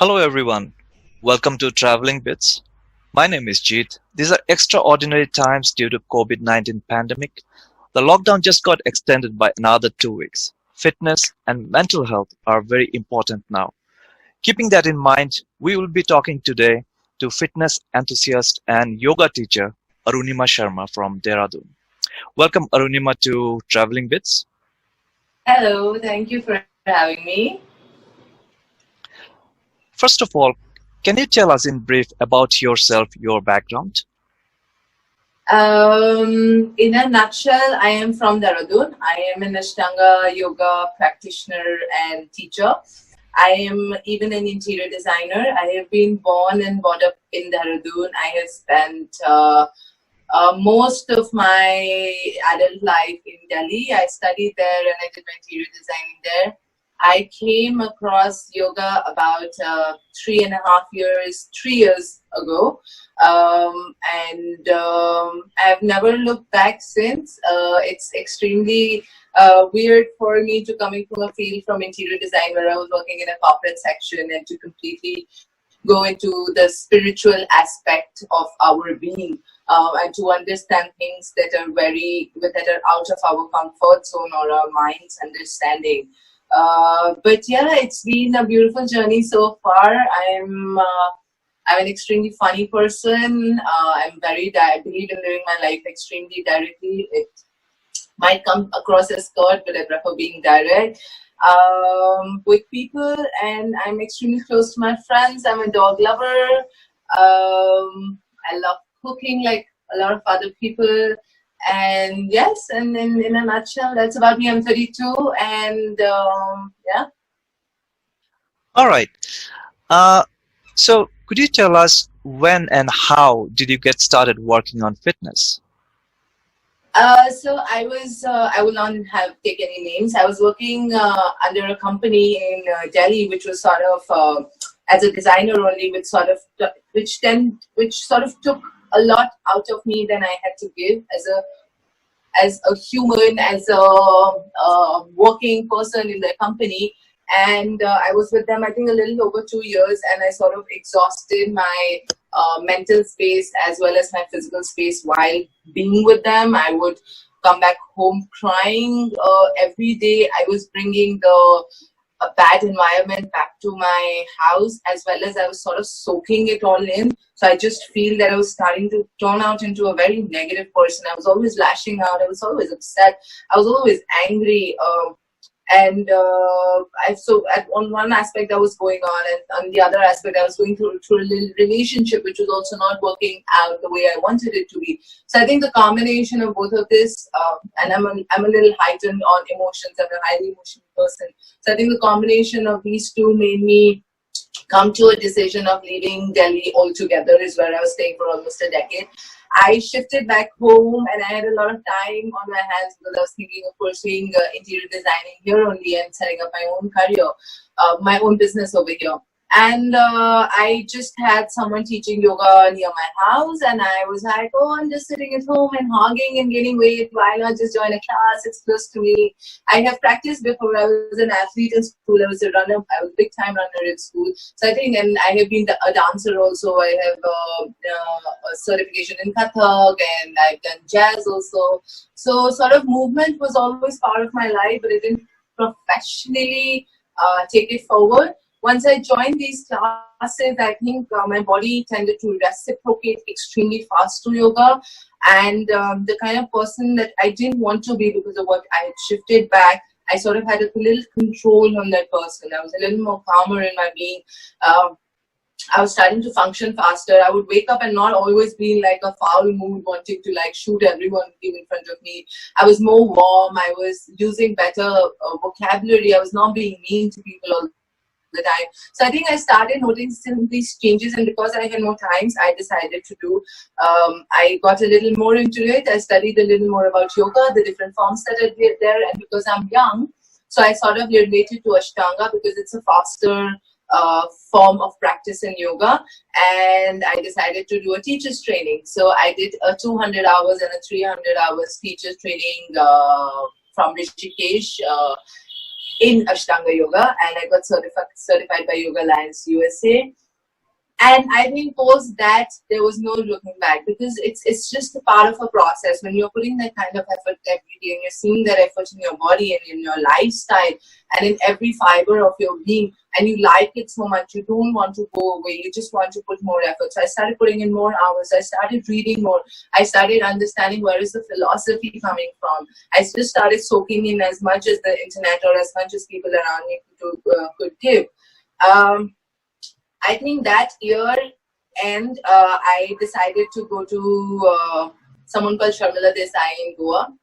Hello everyone, welcome to Traveling Bits. My name is Jeet. These are extraordinary times due to COVID-19 pandemic. The lockdown just got extended by another 2 weeks. Fitness and mental health are very important now. Keeping that in mind, we will be talking today to fitness enthusiast and yoga teacher Arunima Sharma from Dehradun. Welcome Arunima to Traveling Bits. Hello, thank you for having me. First of all, can you tell us in brief about yourself, your background? In a nutshell, I am from Dehradun. I am an Ashtanga yoga practitioner and teacher. I am even an interior designer. I have been born and brought up in Dehradun. I have spent most of my adult life in Delhi. I studied there and I did my interior designing there. I came across yoga about 3 years ago, and I've never looked back since. It's extremely weird for me to coming from a field from interior design where I was working in a corporate section and to completely go into the spiritual aspect of our being and to understand things that are out of our comfort zone or our mind's understanding. But yeah, it's been a beautiful journey so far. I'm an extremely funny person. I believe in living my life extremely directly. It might come across as curt, but I prefer being direct with people. And I'm extremely close to my friends. I'm a dog lover. I love cooking like a lot of other people. And yes, and in a nutshell, that's about me. I'm 32, and yeah. All right. Uh, so could you tell us when and how did you get started working on fitness? So I will not have take any names. I was working under a company in Delhi, which was sort of as a designer only, which sort of took a lot out of me than I had to give as a human, as a working person in the company. And I was with them, I think, a little over 2 years, and I sort of exhausted my mental space as well as my physical space while being with them. I would come back home crying every day. I was bringing a bad environment back to my house, as well as I was sort of soaking it all in. So I just feel that I was starting to turn out into a very negative person. I was always lashing out. I was always upset. I was always angry. On one aspect I was going on, and on the other aspect I was going through a little relationship which was also not working out the way I wanted it to be. So I think the combination of both of this, and I'm a little heightened on emotions. I'm a highly emotional person. So I think the combination of these two made me come to a decision of leaving Delhi altogether, is where I was staying for almost a decade. I shifted back home and I had a lot of time on my hands because I was thinking of pursuing interior designing here only and setting up my own career, my own business over here. And I just had someone teaching yoga near my house, and I was like, oh, I'm just sitting at home and hogging and gaining weight. Why not just join a class? It's close to me. I have practiced before. I was an athlete in school. I was a runner. I was a big time runner in school. So I think, and I have been a dancer also. I have a certification in Kathak, and I've done jazz also. So sort of movement was always part of my life, but I didn't professionally take it forward. Once I joined these classes, I think my body tended to reciprocate extremely fast to yoga. And the kind of person that I didn't want to be because of what I had shifted back, I sort of had a little control on that person. I was a little more calmer in my being. I was starting to function faster. I would wake up and not always be in like a foul mood, wanting to like shoot everyone in front of me. I was more warm. I was using better vocabulary. I was not being mean to people all the time. So I think I started noticing these changes, and because I had more times, I decided to do. I got a little more into it. I studied a little more about yoga, the different forms that are there, and because I'm young, so I sort of related to Ashtanga because it's a faster form of practice in yoga, and I decided to do a teacher's training. So I did a 200 hours and a 300 hours teacher's training from Rishikesh. in Ashtanga Yoga, and I got certified by Yoga Alliance USA. And I think post that there was no looking back, because it's just a part of a process. When you're putting that kind of effort every day and you're seeing that effort in your body and in your lifestyle and in every fiber of your being, and you like it so much, you don't want to go away, you just want to put more effort. So I started putting in more hours, I started reading more, I started understanding where is the philosophy coming from. I just started soaking in as much as the internet or as much as people around me could give. I think that year end, I decided to go to someone called Sharmila Desai in Goa.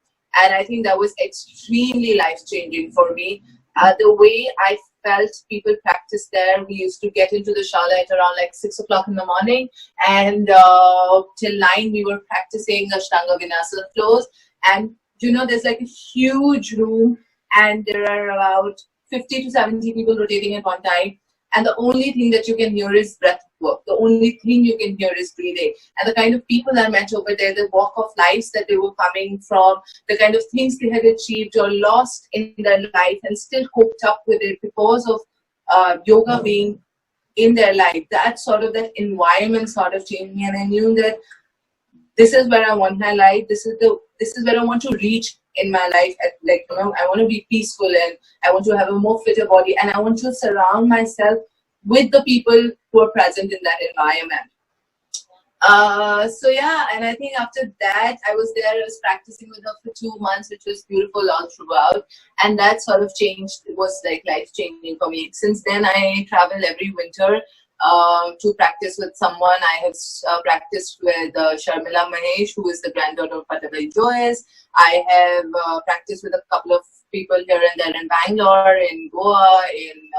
And I think that was extremely life-changing for me. The way I felt people practice there, we used to get into the shala at around like 6 o'clock in the morning. And till 9, we were practicing the Ashtanga Vinasa flows. And, you know, there's like a huge room and there are about 50 to 70 people rotating at one time. And the only thing that you can hear is breath work. The only thing you can hear is breathing. And the kind of people I met over there, the walk of lives that they were coming from, the kind of things they had achieved or lost in their life and still coped up with it because of yoga being in their life. That environment sort of changed me. And I knew that this is where I want my life. This is where I want to reach in my life. I want to be peaceful and I want to have a more fitter body, and I want to surround myself with the people who are present in that environment. So yeah, and I think after that, I was practicing with her for 2 months, which was beautiful all throughout. And that sort of changed, it was like life changing for me. Since then, I travel every winter to practice with someone. I have practiced with Sharmila Mahesh, who is the granddaughter of Patabai Joyce. I have practiced with a couple of people here and there in Bangalore, in Goa, in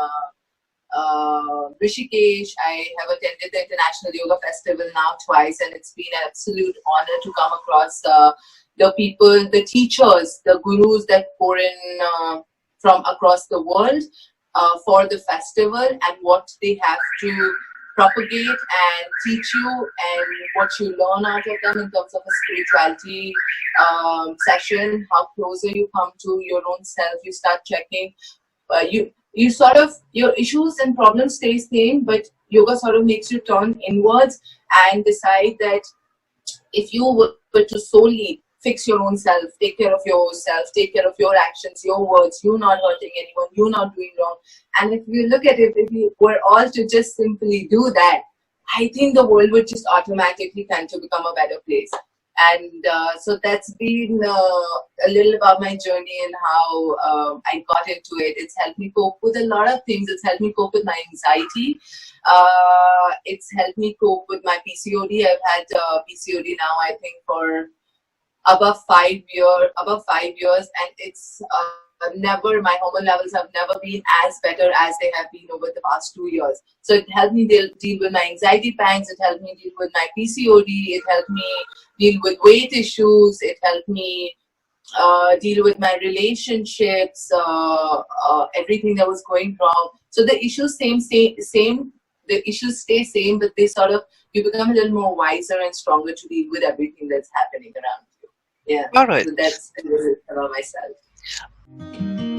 Rishikesh. I have attended the International Yoga Festival now twice, and it's been an absolute honor to come across the people, the teachers, the gurus that pour in from across the world for the festival, and what they have to propagate and teach you, and what you learn out of them in terms of a spirituality session, how closer you come to your own self. You start checking, you sort of, your issues and problems stay same, but yoga sort of makes you turn inwards and decide that if you were to solely fix your own self, take care of yourself, take care of your actions, your words, you not hurting anyone, you not doing wrong. And if you look at it, if we were all to just simply do that, I think the world would just automatically tend to become a better place. And so that's been a little about my journey and how I got into it. It's helped me cope with a lot of things. It's helped me cope with my anxiety. It's helped me cope with my PCOD. I've had PCOD now, I think, for above 5 years, and it's never, my hormone levels have never been as better as they have been over the past 2 years. So it helped me deal with my anxiety pangs, it helped me deal with my PCOD, it helped me deal with weight issues, it helped me deal with my relationships, everything that was going wrong. So the issues the issues stay same, but they sort of, you become a little more wiser and stronger to deal with everything that's happening around you. Yeah. All right. So that's a little about myself.